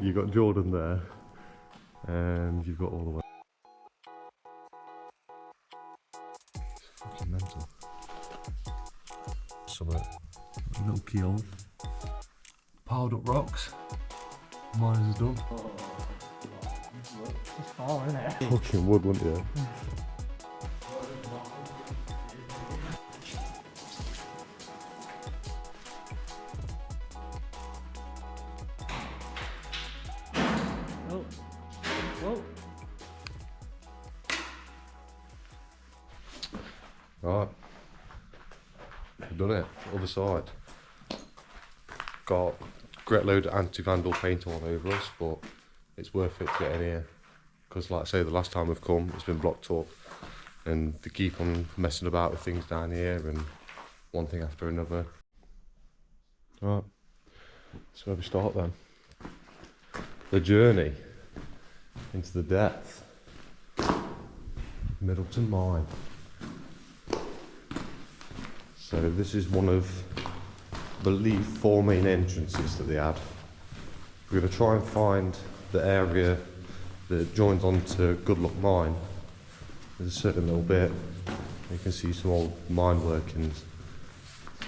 You've got Jordan there, and you've got all the way. It's fucking mental. Some little keyhole. Piled up rocks. Mine is done. It's far, isn't it? Fucking wood, wouldn't you? Oh. Whoa. Right. We've done it. Other side. Got a great load of anti-vandal paint all over us, but it's worth it to get in here. Because like I say, the last time we've come, it's been blocked up. And they keep on messing about with things down here and one thing after another. Right. So where we start then? The journey into the depth. Middleton Mine. So this is one of, I believe, 4 main entrances that they had. We're going to try and find the area that joins onto Goodluck Mine. There's a certain little bit, you can see some old mine workings.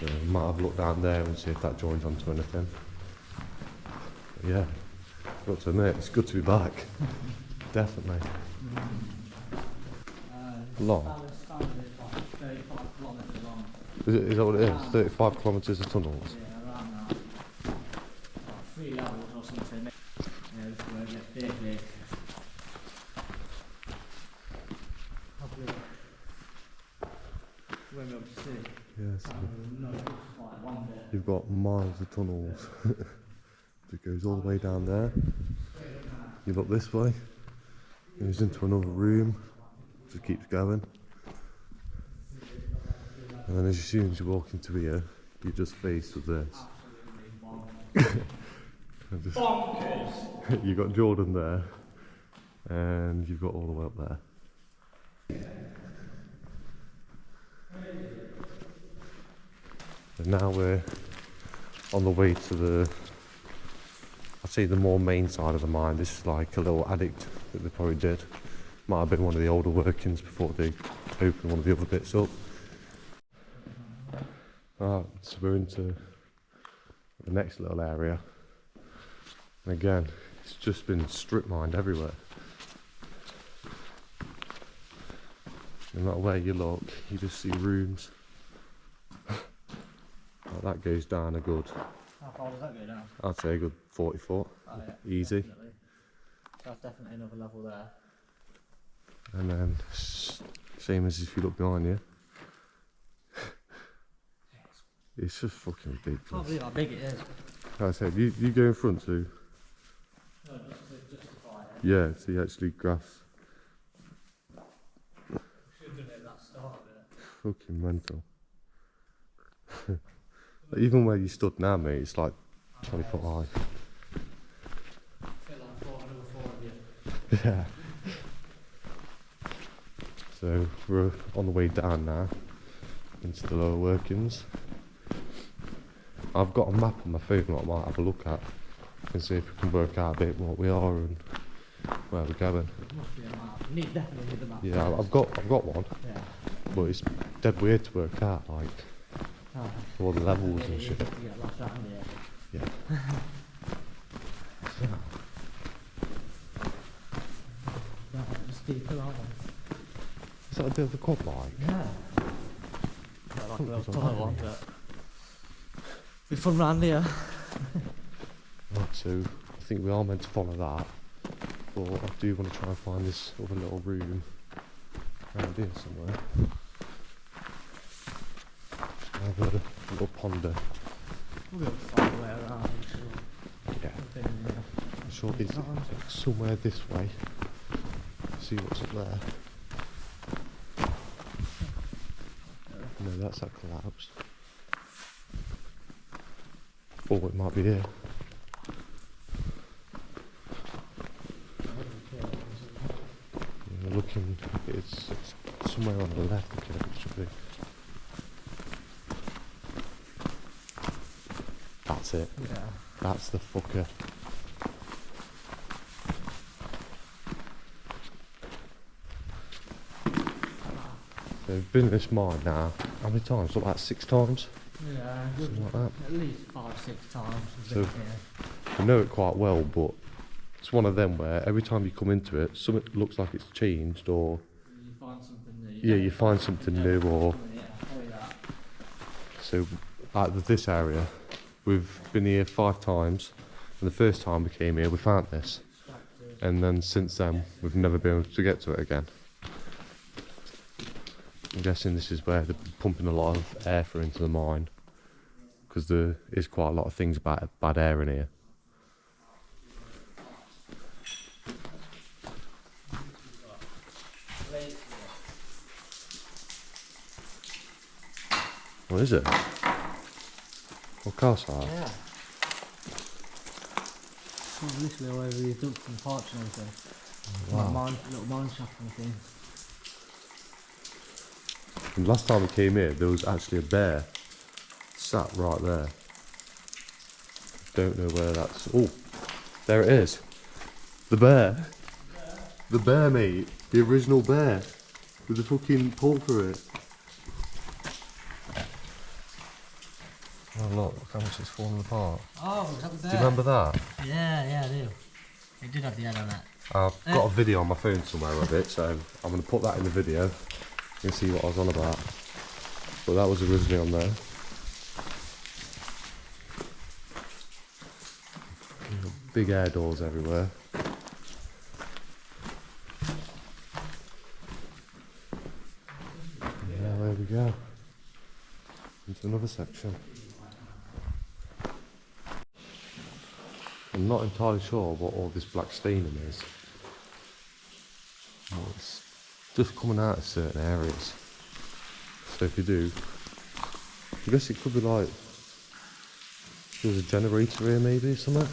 So we might have a look down there and see if that joins onto anything. But yeah, I've got to admit, it's good to be back. Definitely. Long. Is that what it is? 35 kilometres of tunnels? Yeah, around that. 3 levels or something. Yeah, this is where it gets big. Probably won't be able to see. Yes. No, it's like one bit. You've got miles of tunnels that goes all the way down there. You look this way, goes into another room, just keeps going. And then as soon as you walk into here, you're just faced with this. You've got Jordan there, and you've got all the way up there. And now we're on the way to the, I'd say the more main side of the mine. This is like a little addict that they probably did. Might have been one of the older workings before they opened one of the other bits up. Alright, so we're into the next little area. And again, it's just been strip mined everywhere. No matter where you look, you just see rooms. Like that goes down a good, How far does that go down? I'd say a good 40 foot. Oh, yeah, Easy. definitely. That's definitely another level there. And then, same as if you look behind you. It's just fucking I can't ridiculous. believe how big it is. Like I said, you go in front too. No, just to justify it. Yeah, so you actually grasp. Should have done it at that start of it. Fucking mental. Like, even where you stood now, mate, it's like 20 foot high. Feel like 4 of you. Yeah. So we're on the way down now into the lower workings. I've got a map on my phone that I might have a look at and see if we can work out a bit what we are and where we're going. Must be a map. Definitely need the map. Yeah, I've got one, Yeah. but it's dead weird to work out, like Oh. all the levels and shit. You get lost out in here. Yeah. That's steeper, aren't they? Is that a bit of a quad bike? Yeah. Not like the old Fuck, tunnel one, but be fun round here. Right, so I think we are meant to follow that, but I do want to try and find this other little room around here somewhere. Have a little ponder. We'll be able to find a way around, I'm sure. Yeah, We've been in here. I'm sure it's somewhere this way. See what's up there. No, that's that collapsed. Oh, it might be here. Yeah, looking, it's somewhere on the left. Okay, it should be. That's it. Yeah. That's the fucker. So we've been in this mine now, how many times? About 6 times? Yeah, Something like that. at least 5-6 times we've So- been here. I know it quite well, but it's one of them where every time you come into it, something looks like it's changed, or You find something new. yeah, you find something new, or Yeah, I'll tell you that. so like with this area, we've been here 5 times, and the first time we came here, we found this, and then since then, we've never been able to get to it again. I'm guessing this is where they're pumping a lot of air through into the mine, because there is quite a lot of things about bad air in here. What is it? What car site? Yeah. Well, literally all over these ducts and pipes and everything. Wow. Little mine shaft and thing. And last time we came here, there was actually a bear sat right there. Don't know where that's. Oh, there it is. The bear. The bear, mate. The original bear with the fucking pole through it. Oh look how much it's falling apart. Oh, was that the bear? Do you remember that? Yeah, I do. It did have the head on that. I've got a video on my phone somewhere of it, so I'm going to put that in the video. You can see what I was on about. But that was originally on there. Big air doors everywhere. Yeah, there we go. Into another section. I'm not entirely sure what all this black staining is. Well, it's just coming out of certain areas. So if you do, I guess it could be like there's a generator here maybe or something.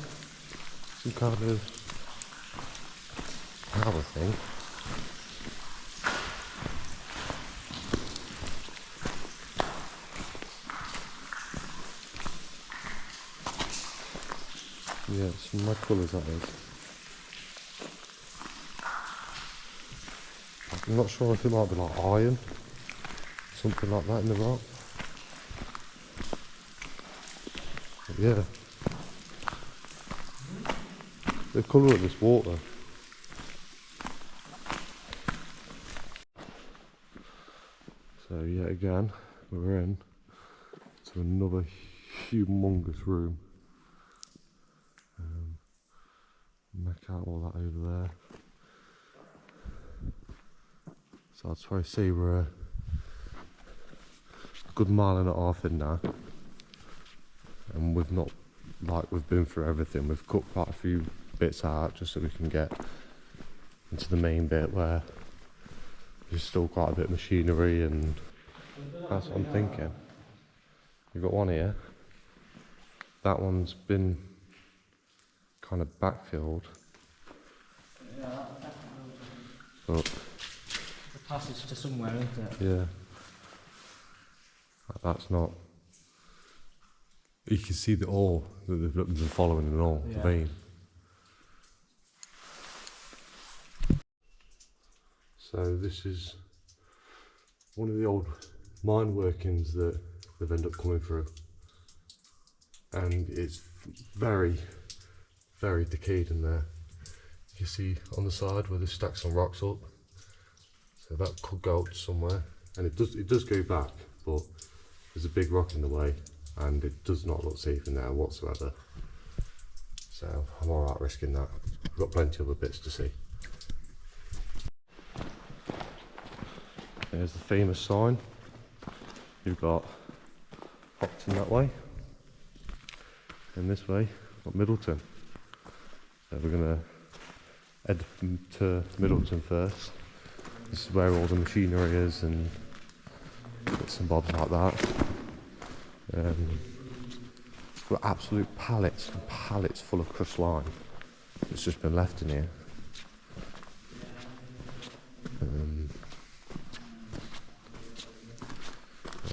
Some kind of power thing. Yeah, some mad colours that is. I'm not sure if it might be like iron, something like that in the rock. But yeah. The colour of this water. So yet again, we're in to another humongous room. Make out all that over there. So I'd probably say we're a good 1.5 miles in now, and we've not, like we've been through everything. We've cut quite a few bits out just so we can get into the main bit where there's still quite a bit of machinery, and that's what I'm thinking. We've got one here. That one's been kind of backfilled. Yeah, that's But the passage to somewhere, isn't it? yeah, that's not. You can see the ore that they've been following and all, the Yeah. vein. So this is one of the old mine workings that they've ended up coming through, and it's very, very decayed in there. You see on the side where they stack some rocks up, so that could go out somewhere, and it does go back, but there's a big rock in the way, and it does not look safe in there whatsoever. So I'm alright risking that. We've got plenty of other bits to see. There's the famous sign. You've got Hopton that way, and this way got Middleton. So we're gonna head to Middleton first. This is where all the machinery is and bits and bobs like that. It's got absolute pallets and pallets full of crushed lime that's just been left in here.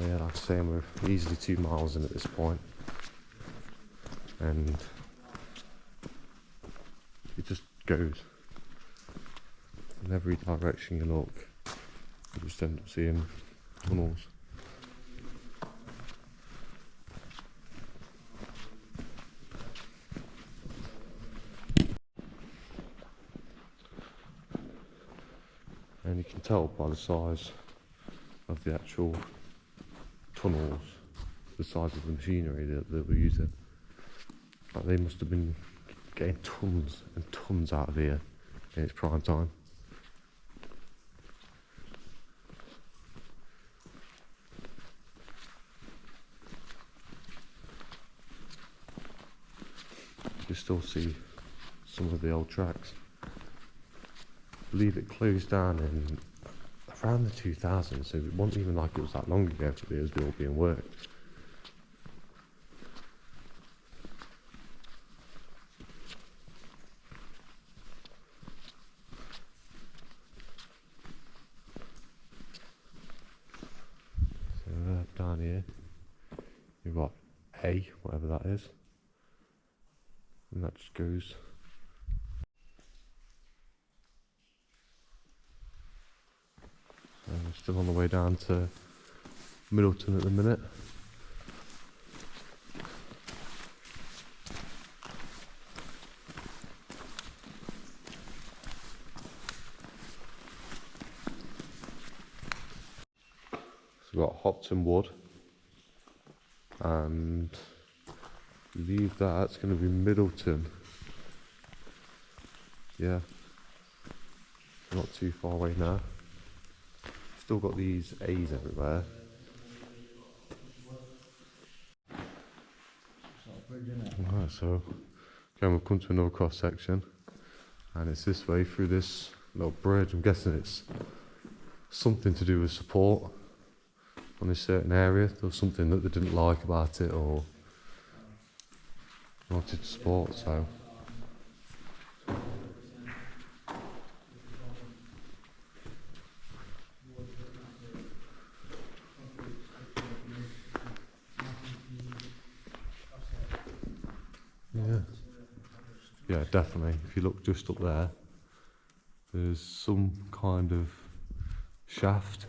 Yeah, like I say, we're easily 2 miles in at this point, and it just goes in every direction you look. You just end up seeing tunnels. And you can tell by the size of the actual tunnels, the size of the machinery that they were using. Like they must have been getting tons and tons out of here in its prime time. You still see some of the old tracks. I believe it closed down in around the 2000s, so it wasn't even like it was that long ago that it was all being worked. So down here you've got A, whatever that is, and that just goes. We're still on the way down to Middleton at the minute. So we've got Hopton Wood, and I believe that's going to be Middleton. Yeah, not too far away now. Still got these A's everywhere. Alright, so again we've come to another cross section, and it's this way through this little bridge. I'm guessing it's something to do with support on this certain area. There was something that they didn't like about it or wanted to support, so yeah, definitely. If you look just up there, there's some kind of shaft.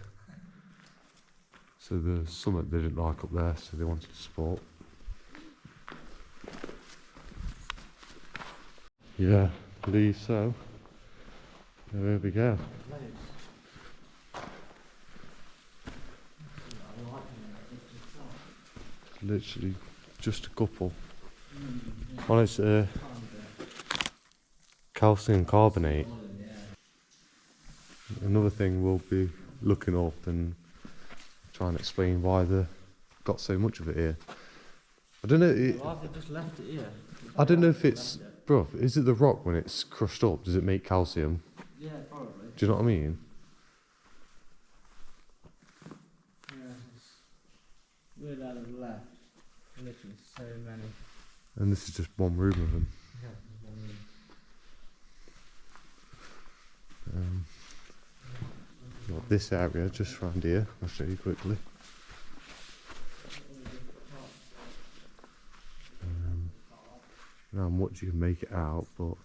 So there's something they didn't like up there, so they wanted to support. Yeah, I believe so. There we go. Literally just a couple. Well, it's calcium carbonate. Another thing we'll be looking up and trying to explain why they got so much of it here. I don't know. Why have they just left it here? I don't know if it's, bro. Is it the rock when it's crushed up? Does it make calcium? Yeah, probably. Do you know what I mean? Yeah, it's weird how they've left. Literally so many. And this is just one room of them. Yeah, there's one room. Got this area just around here. I'll show you quickly. Now I'm watching you can make it out, but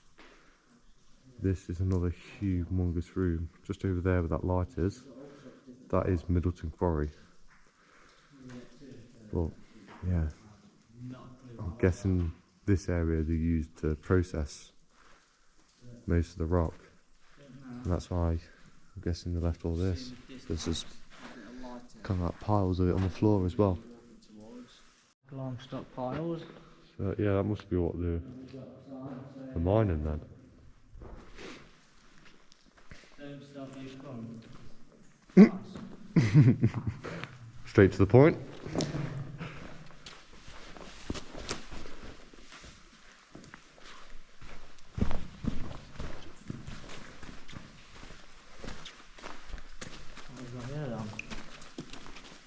this is another humongous room just over there where that light is. That is Middleton Quarry. But yeah, I'm guessing this area they used to process most of the rock, and that's why I'm guessing they left all this. There's just kind of like piles of it on the floor as well. Limestone piles. So yeah, that must be what they're mining then. Same stuff you come. Straight to the point.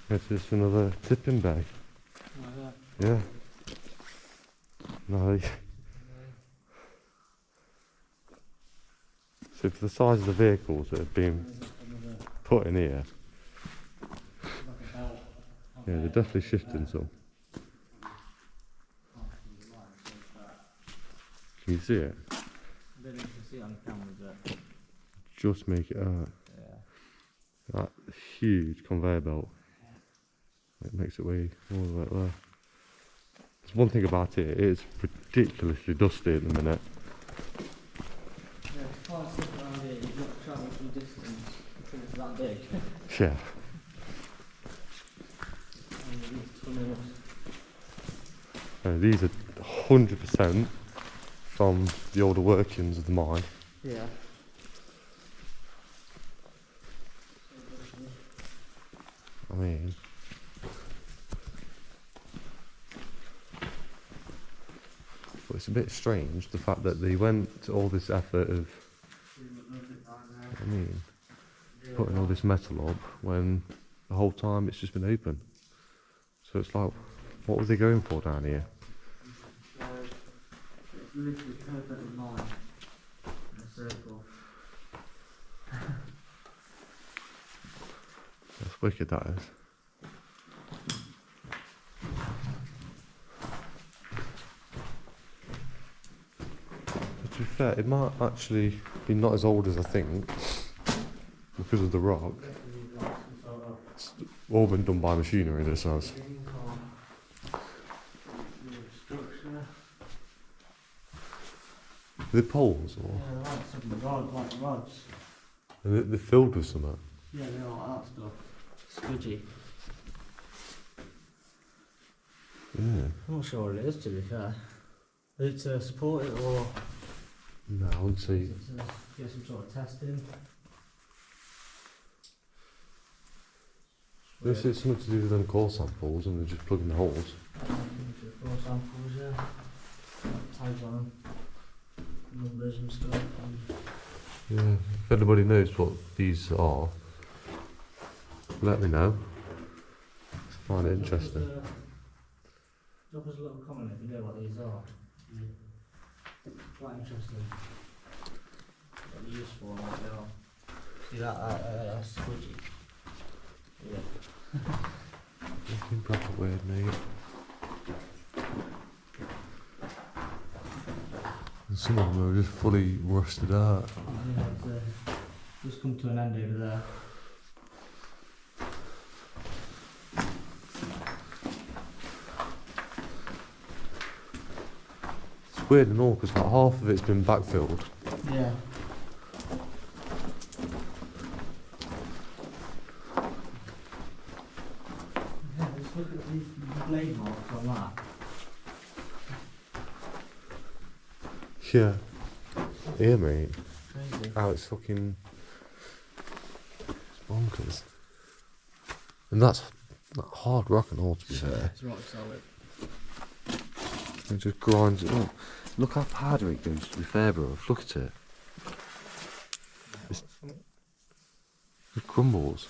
It's just another tipping bay. Oh, Yeah. No. So for the size of the vehicles that have been put in here, yeah, they're definitely shifting some. Can you see it? I don't know if you can see it on camera, but Just make it out. yeah. That huge conveyor belt. It makes it way all the way up there. There's one thing about it, it is ridiculously dusty at the minute. Yeah, it's quite stuff around here, you've got to travel some distance because it's that big. Yeah. And these tunnels. These are 100% from the older workings of the mine. Yeah. I mean, but it's a bit strange the fact that they went to all this effort of, I mean, putting all this metal up when the whole time it's just been open. So it's like, what were they going for down here? It's literally perfectly lined in a circle. That's wicked, that is. But to be fair, it might actually be not as old as I think because of the rock. It's all been done by machinery, this has. Are they poles or? Yeah, like some rods, like rods. They're filled with something. Yeah, they're like that stuff. Squidgy. Yeah. I'm not sure what it is, to be fair. Is it to support it or No, I wouldn't say. is it to get some sort of testing? This is something to do with them core samples and they're just plugging the holes. Core samples, yeah. Tags on them. Numbers and stuff. And Yeah, if anybody knows what these are, let me know. I find it interesting. drop us a little comment if you know what these are. Quite interesting. What they're used for and what they are. See that squidgy? Yeah. Looking proper weird, mate. And some of them are just fully rusted out. Yeah, it's just come to an end over there. It's weird and all because like half of it's been backfilled. Yeah. Yeah, just look at the blade marks on that. Yeah. Yeah, mate. Crazy. How it's fucking it's bonkers. And that's not hard rock and all, to be fair. It's rock solid. It just grinds it up. Look how powdery it goes, to be fair, bro. Look at it. It crumbles.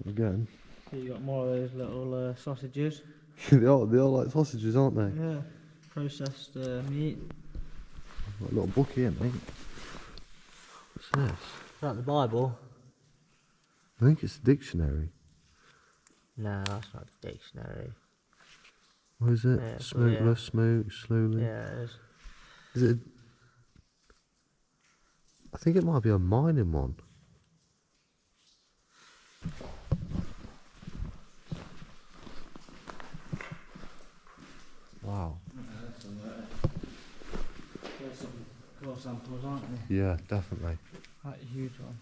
Again. So you got more of those little sausages. They are like sausages, aren't they? Yeah. Processed meat. Got a little book here, mate. What's this? Is that the Bible? I think it's a dictionary. No, that's not the dictionary. What is it? Yeah, Smokeless, smoke, slowly. Yeah, it is. Is it? I think it might be a mining one. Wow. There's some core samples, aren't they? Yeah, definitely. Quite a huge one.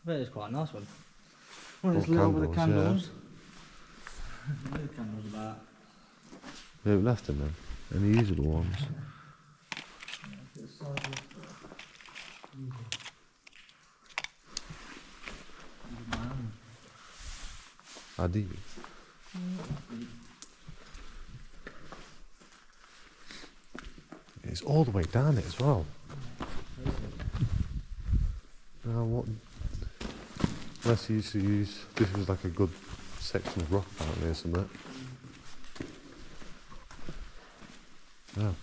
I bet it's quite a nice one. One Got is lit up with the candles, candles. What are the candles about? We haven't left them then. Any usable ones? I do. It's all the way down it as well. Now what? Unless you used to use, this was like a good section of rock apparently or something. Yeah.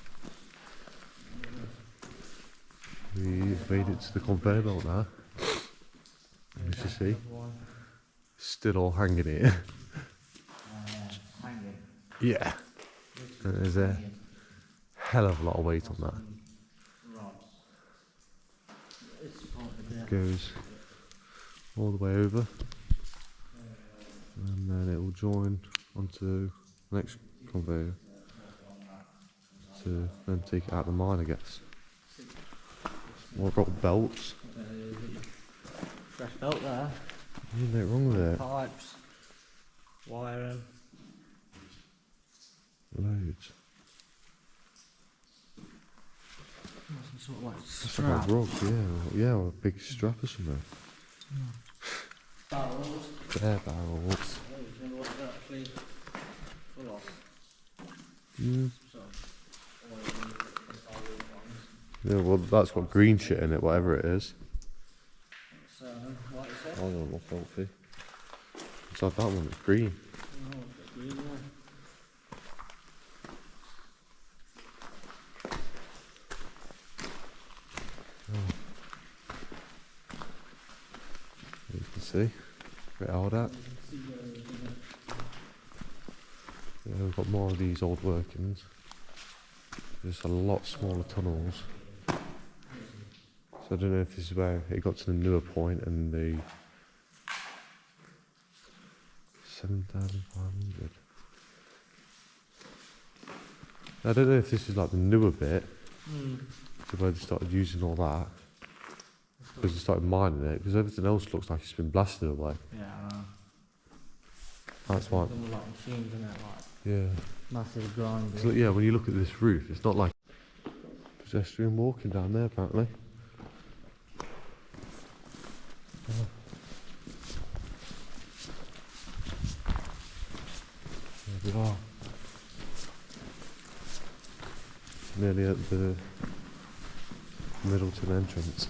We've made it to the conveyor belt now. As you see, still all hanging here. Hanging. Yeah. And there's hell of a lot of weight on that. Rods. It's supported there. Goes all the way over, and then it will join onto the next conveyor to then take it out of the mine, I guess. What about belts? Fresh belt there. There's nothing wrong with it. Pipes. Wiring. Loads. Some sort of like It's like a rug, yeah, or a big strap or something. Barrels. Bare barrels. Remember what they're actually full of? Mm. Some sort of oil ones. Yeah, well, that's got green shit in it, whatever it is. So, what is it? I don't know, filthy. It's like that one, it's green. Oh, it's green there. You can see. A bit old out. Yeah, we've got more of these old workings. Just a lot smaller tunnels. So I don't know if this is where it got to the newer point and the 7,500. I don't know if this is like the newer bit, to where they started using all that, because they started mining it, because everything else looks like it's been blasted away. Yeah, I know. That's why, Some like machines in it, like yeah. massive grinders. So, yeah, when you look at this roof, it's not like pedestrian walking down there, apparently. There we are. Nearly at the Middleton entrance.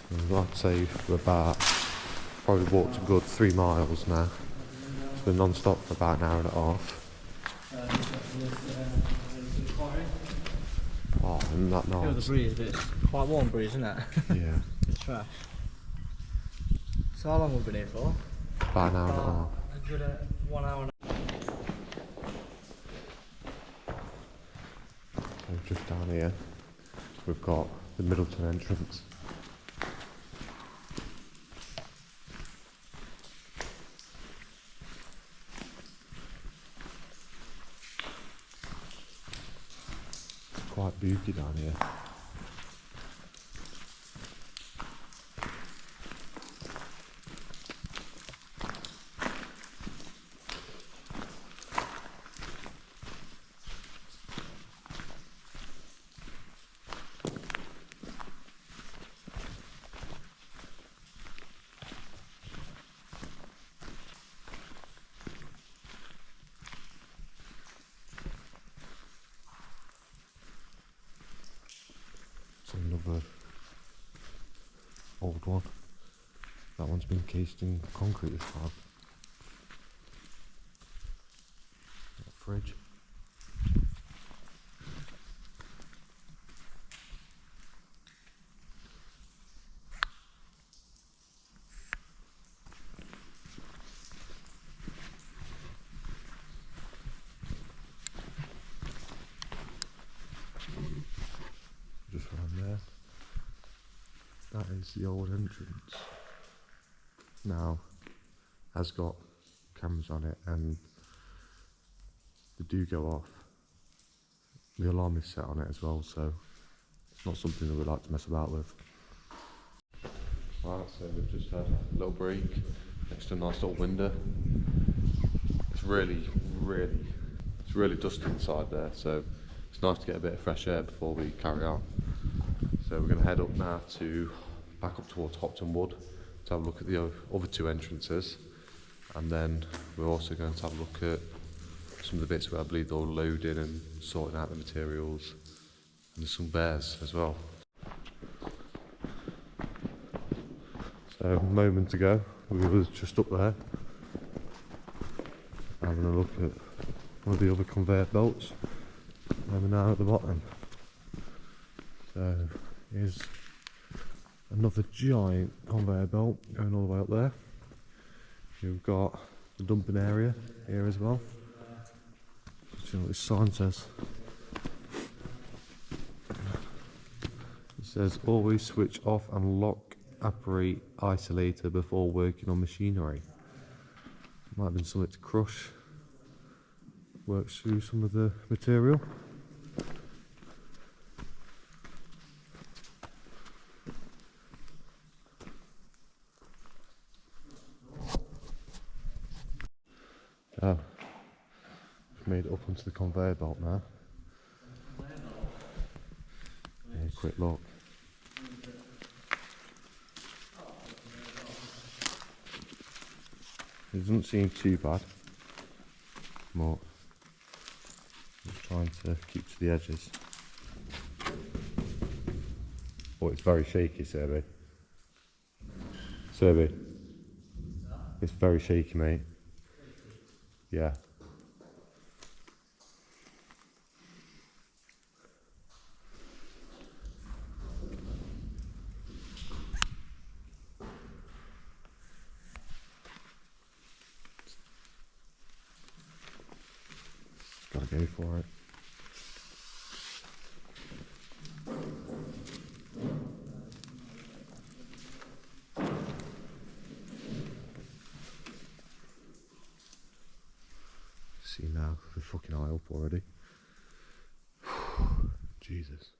And I'd say we're probably walked a good 3 miles now. It's been non-stop for about an hour and a half. Oh, isn't that Feel the nice? breeze, but it's quite warm breeze, isn't it? Yeah, It's fresh. So how long have we been here for? about an hour and a half. A good 1 hour and So just down here, we've got the Middleton entrance. Quite booky down here. It's another old one. That one's been cased in concrete this time. Fridge. Just around there. That is the old entrance. Now, has got cameras on it, and they do go off. The alarm is set on it as well, so it's not something that we like to mess about with. Right, so we've just had a little break next to a nice little window. It's really dusty inside there, so it's nice to get a bit of fresh air before we carry on. So we're going to head up now back up towards Hopton Wood to have a look at the other 2 entrances, and then we're also going to have a look at some of the bits where I believe they're all loading and sorting out the materials, and there's some bears as well. So a moment ago we were just up there having a look at one of the other conveyor belts, and we're now at the bottom. So here's another giant conveyor belt going all the way up there. You've got the dumping area here as well. See what this sign says. It says always switch off and lock operate isolator before working on machinery. Might have been something to crush. Works through some of the material. Oh, I've made it up onto the conveyor belt now. Yeah, quick look. It doesn't seem too bad, but I'm trying to keep to the edges. Oh, it's very shaky, Serby. Serby. It's very shaky, mate. Yeah. Gotta go for it. See now, the fucking eye up already. Jesus.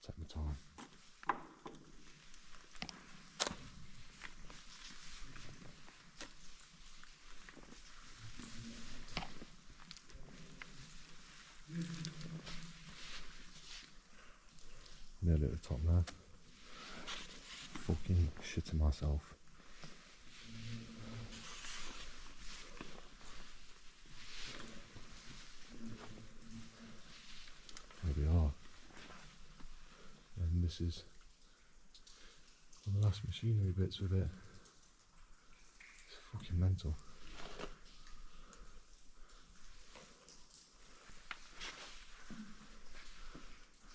Take my time. Nearly at the top now. Fucking shitting myself. There we are. And this is one of the last machinery bits with it. It's fucking mental.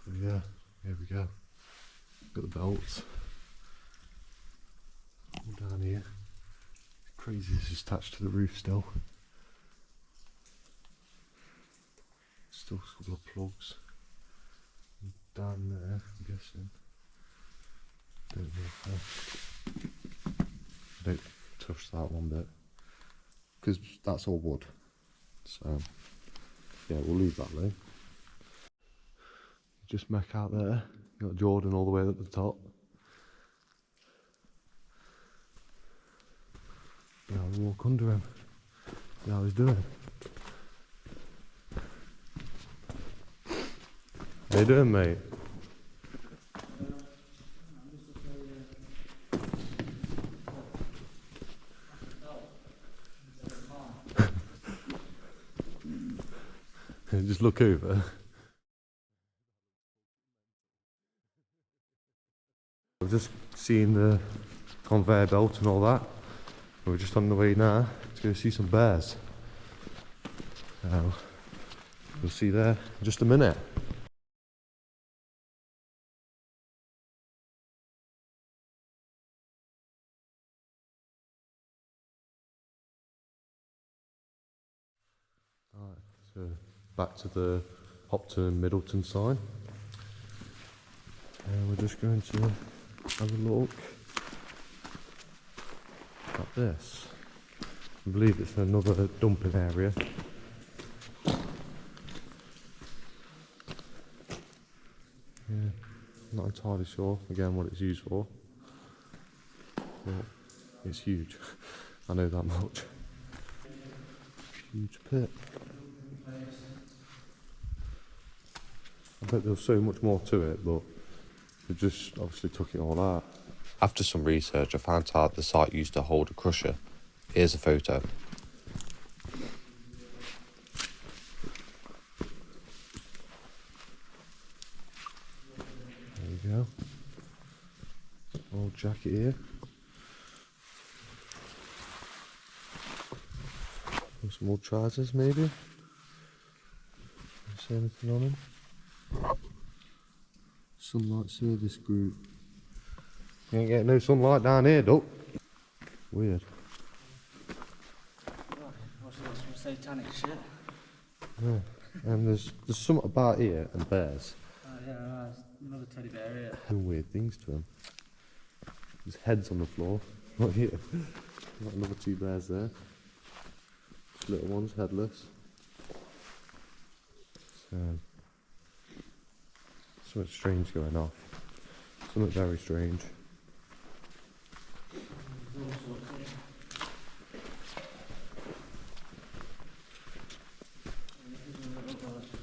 So yeah, here we go. Got the belts. All down here. It's crazy this is attached to the roof still. Still a couple of plugs. And down there, I'm guessing. Don't touch that one bit. Because that's all wood. So, yeah, we'll leave that there. Just mech out there. Got Jordan all the way at the top. Yeah, I'll walk under him. See how he's doing. How you doing, mate? Just look over. I've just seen the conveyor belt and all that. We're just on the way now to go see some bears. We'll see there in just a minute. Alright, so back to the Hopton Middleton sign. And we're just going to have a look at this. I believe it's another dumping area. Yeah, not entirely sure again what it's used for. But it's huge. I know that much. Huge pit. I bet there's so much more to it, but they just obviously took it all out. After some research, I found out the site used to hold a crusher. Here's a photo. There you go. Old jacket here. Some old trousers maybe. See anything on them? Sunlight service group. You ain't getting no sunlight down here, though. Weird. What's some satanic shit? Yeah. And there's something about here and bears. Oh yeah, there's another teddy bear here. Doing weird things to them. There's heads on the floor. Right here. Got another 2 bears there. Little ones, headless. So, something strange going off. Something very strange.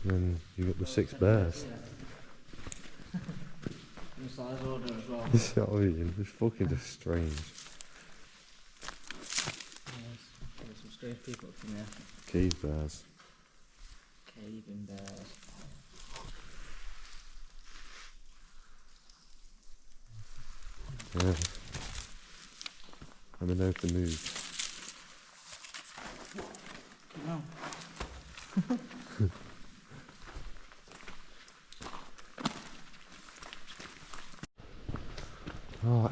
And then you got the 6 bears. In size order as well. You see what I mean? It's fucking just strange. There's some strange people up in there. Cave bears. Caving bears. Yeah. Let me know if they move. No. Right.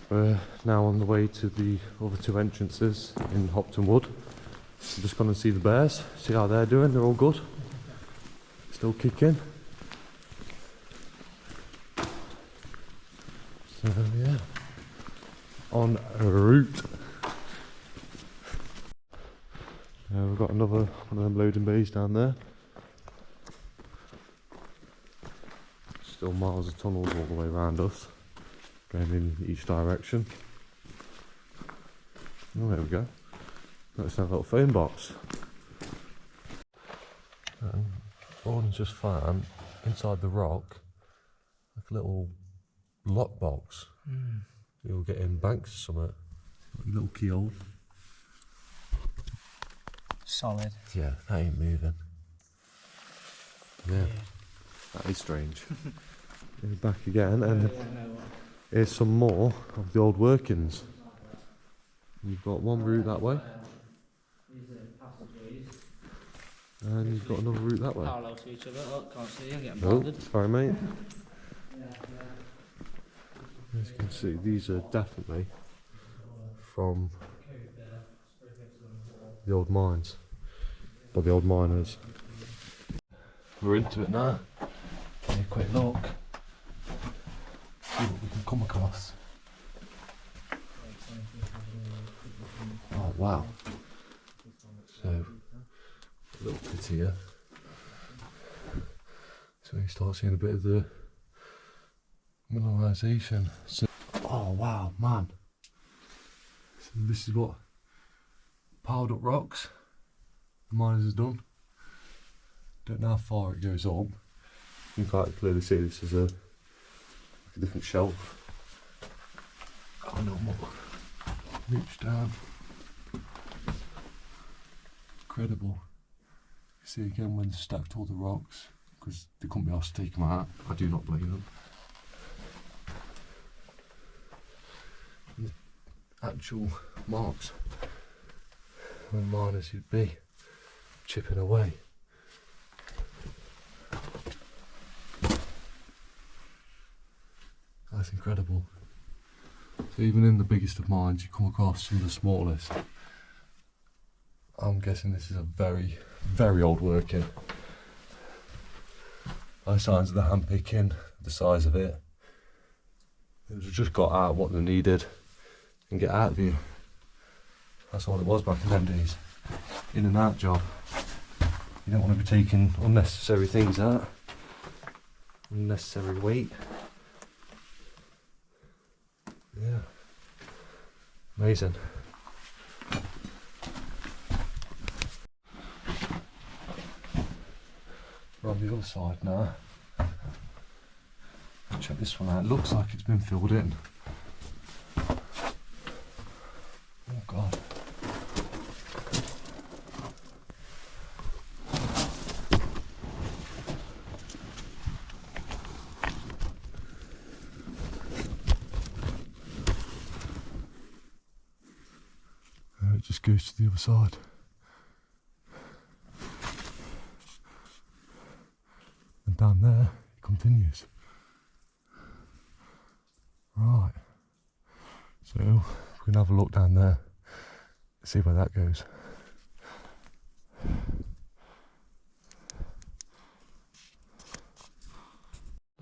We're now on the way to the other 2 entrances in Hopton Wood. I'm just going to see the bears, see how they're doing. They're all good. Still kicking. So yeah, en route. We've got another one of them loading bays down there. Still miles of tunnels all the way around us, going in each direction. Oh, there we go. That's that little phone box. Gordon's just found inside the rock like a little lockbox. You'll get in banks or something. Like a little keyhole. Solid. Yeah, that ain't moving. Yeah, that is strange. We're back again, and here's some more of the old workings. You've got one route that way, These are passageways. and you've got another route that way. Parallel to each other. Oh, can't see, I'm getting Oh, blinded. sorry mate. As you can see, these are definitely from the old mines, or the old miners. We're into it now. Have a quick look. See what we can come across. Oh wow. So, a little bit here. So you start seeing a bit of the mineralisation. So, oh wow, man. So this is what piled up rocks the miners has done. Don't know how far it goes up. You can quite clearly see this is a different shelf. Oh no more. Reach down. Incredible. You see again when they stacked all the rocks, because they couldn't be asked to take them out. I do not blame them. And the actual marks where miners would be chipping away. That's incredible. So even in the biggest of mines, you come across some of the smallest. I'm guessing this is a very, very old working. By signs of the hand picking, the size of it. It was just got out what they needed and get out of here. That's all it was back in them days. In and out job. You don't want to be taking unnecessary things out. Unnecessary weight. Yeah. Amazing. We're on the other side now. Check this one out. It looks like it's been filled in. Oh god. It just goes to the other side. And down there it continues. Right. So We can have a look down there, see where that goes.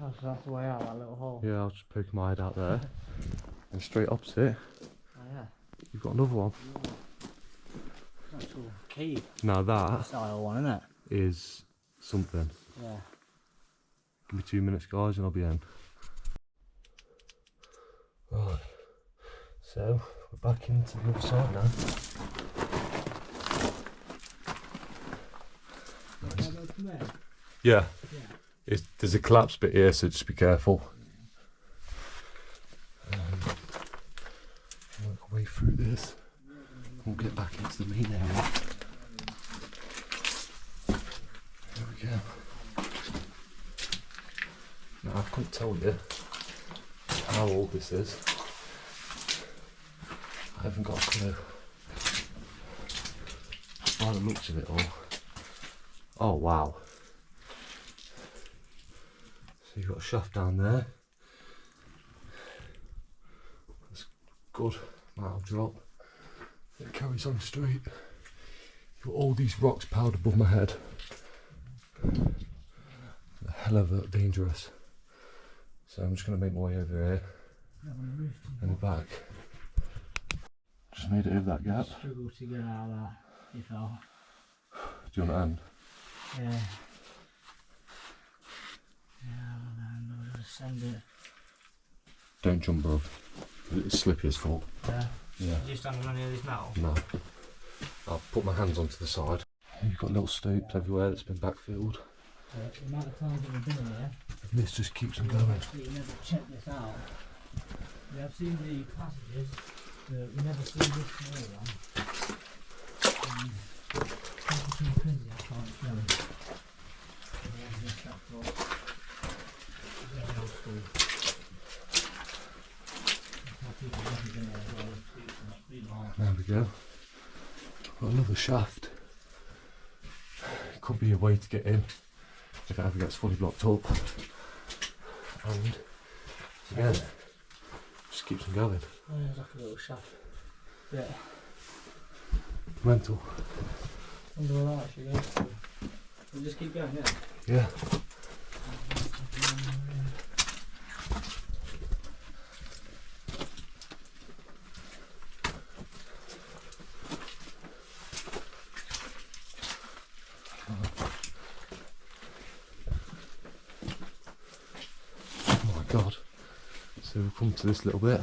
Oh, so that's the way out, that little hole. Yeah, I'll just poke my head out there. And straight opposite, Oh yeah. you've got another one. Actual cave Now that style one, isn't it? is something. Yeah. Give me 2 minutes, guys, and I'll be in. Right, so we're back into the other side now. Nice. Yeah, there's a collapse bit here, so just be careful. Work our way through this. We'll get back into the main area. There we go. Now I couldn't tell you how old this is. I haven't got a clue. By the looks of it all. Oh wow. So you've got a shaft down there. That's good amount of drop. It carries on straight. You've got all these rocks piled above my head. A hell of a dangerous. So I'm just going to make my way over here and the back. Just made it over that gap. Struggle to get out of that, you fell. Do you want to end? Yeah. Yeah, I'll just send it. Don't jump above. It's slippy as fuck. Yeah. Yeah. Are you standing on any of this metal? No. I'll put my hands onto the side. You've got little stopes everywhere that's been backfilled. The amount of times that we've been in here, And this just keeps on going. we never checked this out. We have seen the passages, but we never seen this small one. It's so crazy, I can't show it. Very old school. People haven't been there as well. It's really hard. There we go. Got another shaft. Could be a way to get in if it ever gets fully blocked up. And again, just keeps on going. Oh, yeah, it's like a little shaft. Yeah. Mental. Wonder where that actually goes to. We'll just keep going, yeah? Yeah. Oh my god. So we've come to this little bit.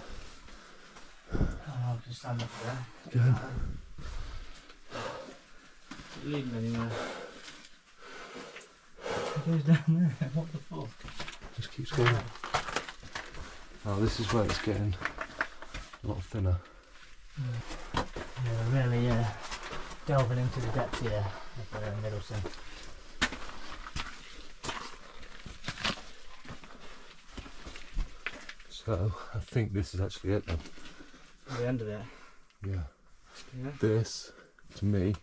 Oh, I'll just stand up there. Again. Is it leading anywhere? It goes down there, what the fuck? Just keeps going. Now this is where it's getting a lot thinner. Yeah, really, delving into the depths here up there in Middleton. So I think this is actually it then. The end of it. Yeah. Yeah. This, to me,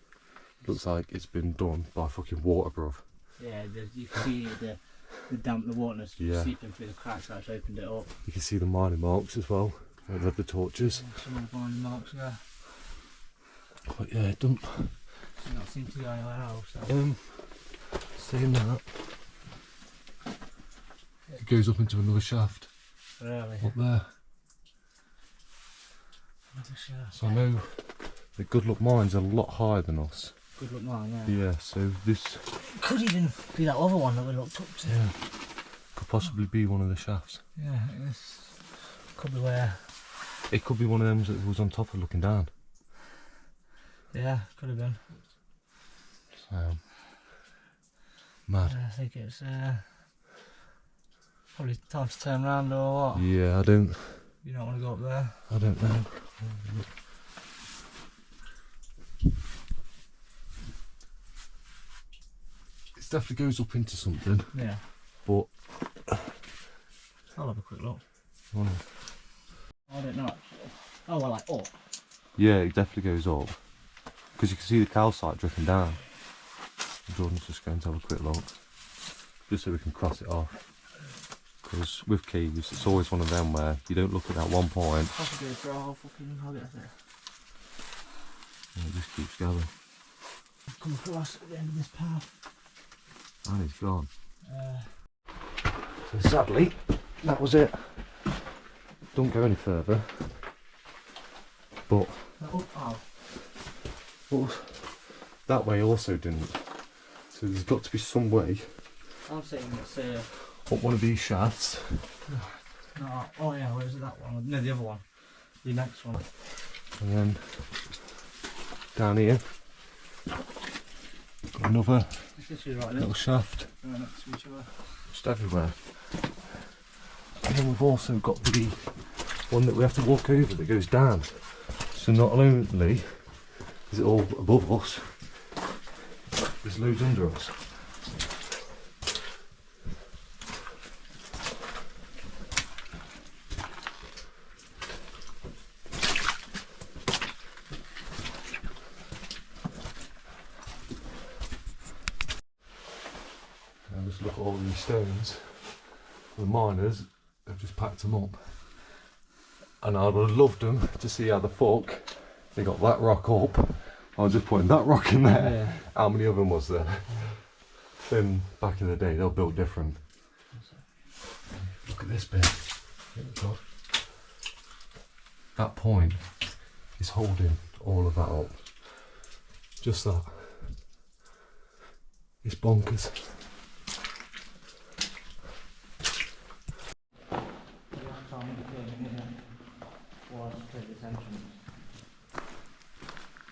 looks like it's been done by fucking water, bruv. Yeah, you can see the damp, the water seeping through the cracks that's opened it up. You can see the mining marks as well, where they've had the torches. Yeah, some of the mining marks there. But yeah, it doesn't. Does not seem to go anywhere else. Saying that, it goes up into another shaft Really? up there. Another shaft. So I know the Good Luck Mine's a lot higher than us. Good luck mine, yeah. Yeah, so this Could even be that other one that we looked up to. yeah could possibly be one of the shafts. Yeah, this could be where. It could be one of them that was on top of looking down. Yeah, could have been. So mad. I think it's probably time to turn around or what? Yeah, I don't You don't want to go up there? know. It definitely goes up into something, Yeah. but I'll have a quick look. oh, I don't know actually. Oh, well, like up. yeah, it definitely goes up because you can see the calcite dripping down. Jordan's just going to have a quick look just so we can cross it off. Because with caves, it's always one of them where you don't look at that one point. That's a good draw, fucking hog it there. And it just keeps going. I've come across at the end of this path. And it's gone. So sadly, that was it. Don't go any further. But that way also didn't. So there's got to be some way I'm saying it's up one of these shafts. no, oh yeah, where's that one? No, the other one. The next one. And then down here, got another little shaft. Right next to each other. Just everywhere. And then we've also got the one that we have to walk over that goes down. So not only is it all above us, there's loads under us. And just look at all these stones. The miners have just packed them up. And I'd have loved them to see how the fuck they got that rock up. I was just putting that rock in there. Yeah. How many of them was there? Then back in the day, they were built different. Look at this bit. Oh God. That point is holding all of that up. Just that. It's bonkers.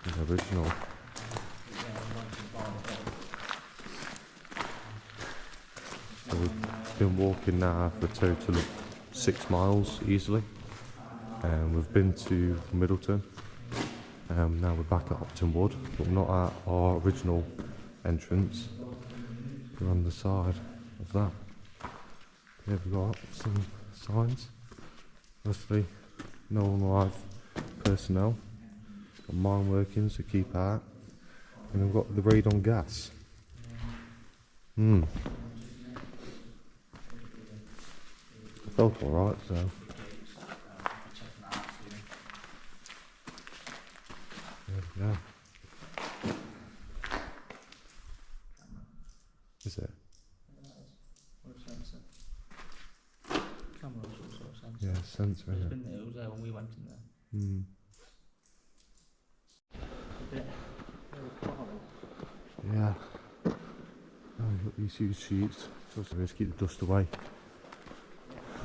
The original. So we've been walking now for a total of 6 miles easily. We've been to Middleton. Now we're back at Upton Wood, but not at our original entrance. We're on the side of that. Here we've got some signs. Firstly, no live personnel. Got mine workings to keep out. And we've got the raid on gas. I felt alright, so. There we go. Is it? Camera sort of sensor. Yeah, sensor, It's isn't been there, it was there when we went in there. Yeah. Oh, we've got these huge sheets. So let's keep the dust away.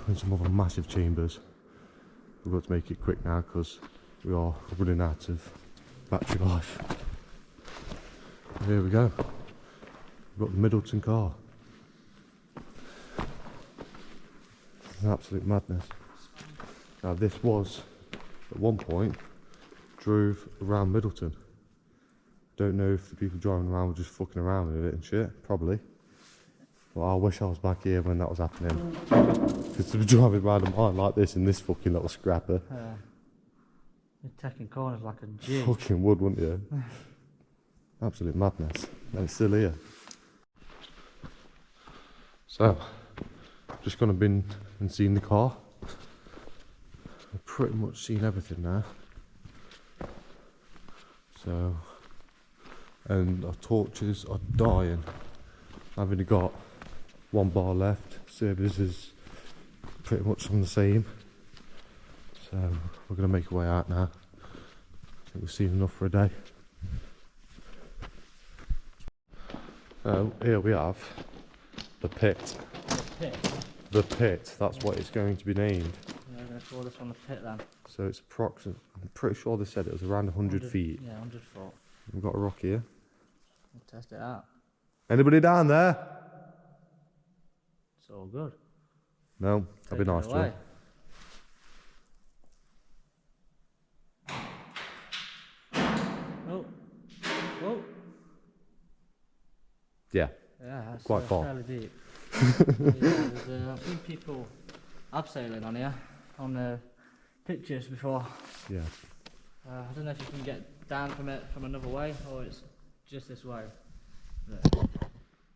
And some other massive chambers. We've got to make it quick now because we are running out of battery life. Here we go. We've got the Middleton car. An absolute madness. Now this was, at one point, drove around Middleton. Don't know if the people driving around were just fucking around with it and shit, probably. But I wish I was back here when that was happening. Because to be driving around a mine like this in this fucking little scrapper. You're taking corners like a G. Fucking would, wouldn't you? Absolute madness. And it's still here. So, just gone and been and seen the car. I've pretty much seen everything now. So, and our torches are dying. I've only got 1 bar left. Service is pretty much on the same. So we're going to make our way out now. I think we've seen enough for a day. So here we have the pit. The pit? The pit, that's what it's going to be named. Yeah, I'm going to call this one the pit then. So it's approximately, I'm pretty sure they said it was around 100 feet. Yeah, 100 foot. We've got a rock here. We'll test it out. Anybody down there? It's all good. No, that'd be nice, John. Oh. Oh. Yeah. Yeah, that's Quite far. fairly deep. Yeah, I've seen people abseiling on here, on the pictures before. Yeah. I don't know if you can get down from it from another way, or it's just this way. But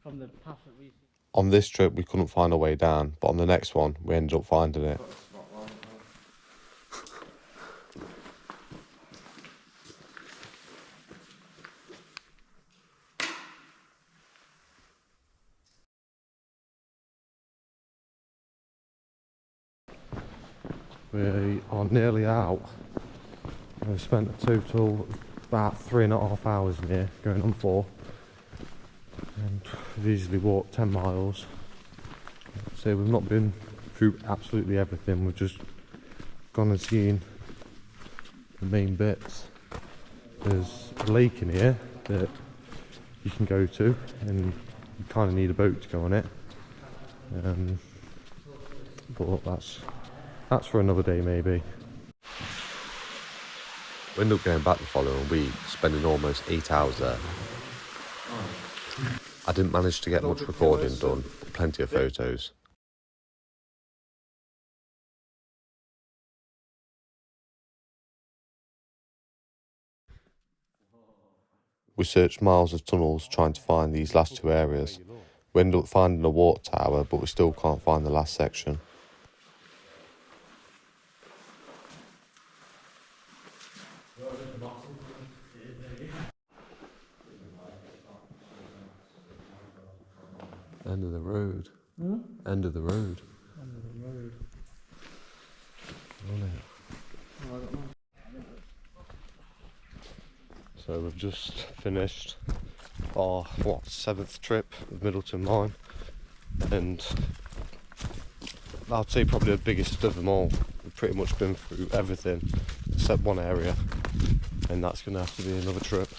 from the path that we On this trip we couldn't find a way down, but on the next one we ended up finding it. We are nearly out. We've spent a total of about 3.5 hours in here, going on 4. And we've easily walked 10 miles. So we've not been through absolutely everything, we've just gone and seen the main bits. There's a lake in here that you can go to, and you kind of need a boat to go on it. But that's for another day maybe. We ended up going back the following week, spending almost 8 hours there. I didn't manage to get much recording done, but plenty of photos. We searched miles of tunnels trying to find these last 2 areas. We ended up finding a water tower, but we still can't find the last section. End of the road. End of the road. End of the road. Isn't it? Oh, I don't know. So we've just finished our 7th trip of Middleton Mine, and I'd say probably the biggest of them all. We've pretty much been through everything except one area, and that's going to have to be another trip.